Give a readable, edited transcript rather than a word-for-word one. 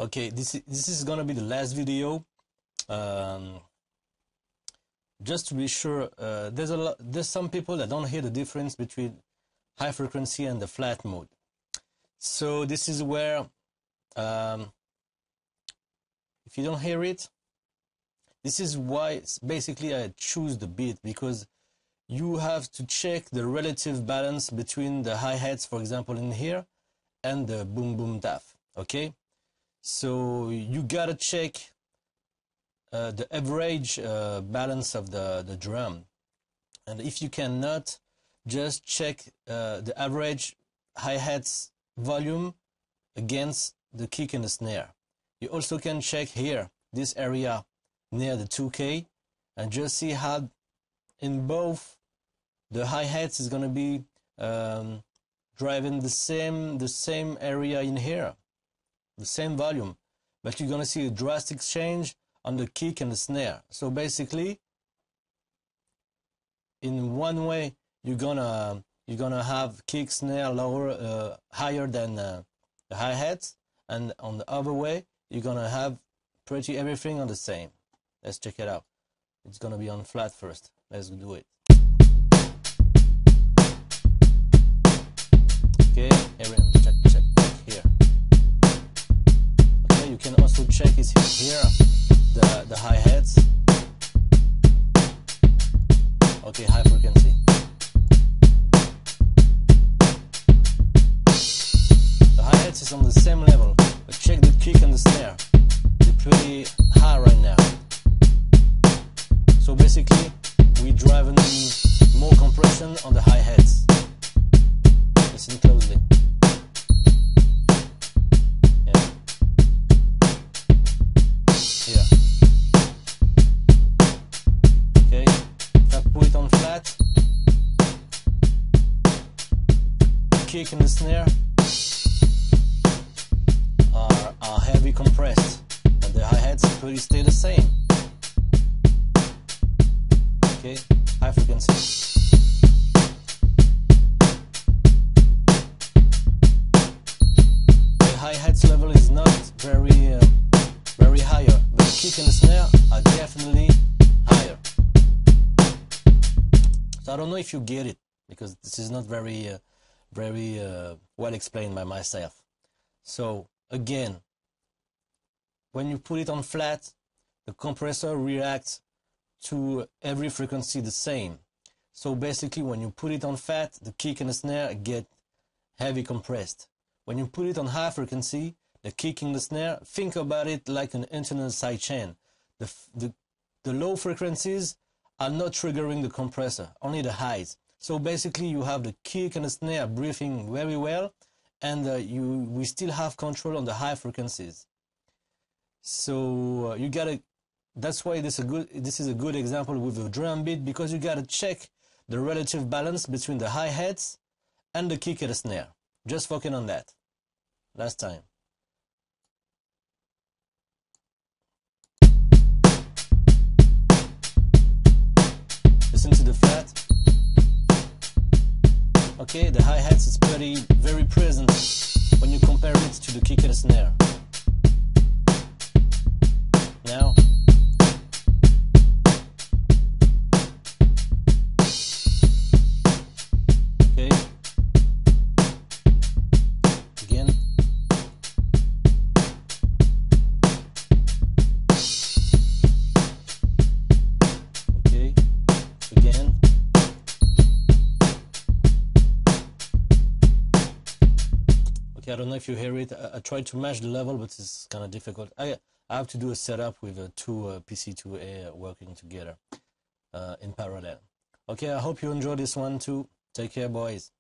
Okay, this is gonna be the last video. Just to be sure, there's some people that don't hear the difference between high frequency and the flat mode. So this is where, if you don't hear it, this is why basically I choose the beat, because you have to check the relative balance between the hi-hats, for example, in here, and the boom boom tap. Okay, so you gotta check the average balance of the drum, and if you cannot, just check the average hi-hats volume against the kick and the snare. You also can check here, this area near the 2K, and just see how in both the hi-hats is going to be driving the same area in here, the same volume, but you're going to see a drastic change on the kick and the snare. So basically, in one way, you're gonna have kick, snare lower, higher than the hi-hats, and on the other way, you're gonna have pretty everything on the same. Let's check it out. It's gonna be on flat first. Let's do it. Okay, check here. Okay, you can also check it here, the hi-hats. Okay, high frequency. The hi-hats is on the same level, but check the kick and the snare. They're pretty high right now. So basically, we're driving more compression on the hi-hats. Listen closely. Yeah. Here. Okay. If I put it on flat, the kick and the snare are heavy compressed, and the hi-hats pretty stay the same. Okay, high frequency. The hi-hats level is not very higher, but the kick and the snare are definitely higher. So I don't know if you get it, because this is not very well explained by myself. So again, when you put it on flat, the compressor reacts to every frequency the same. So basically, when you put it on flat, the kick and the snare get heavy compressed. When you put it on high frequency, the kick and the snare, think about it like an internal sidechain. The low frequencies are not triggering the compressor, only the highs. So basically, you have the kick and the snare breathing very well, and we still have control on the high frequencies. So you gotta. That's why this is a good example with the drum beat, because you gotta check the relative balance between the hi-hats and the kick and the snare. Just focus on that. Last time. Listen to the flat. Okay, the hi-hats is very present when you compare it to the kick and the snare. Now. Okay. Again. Okay. Again. Okay, I don't know if you hear it. I tried to match the level, but it's kind of difficult. I have to do a setup with two PC2A working together in parallel. Okay, I hope you enjoyed this one too. Take care, boys.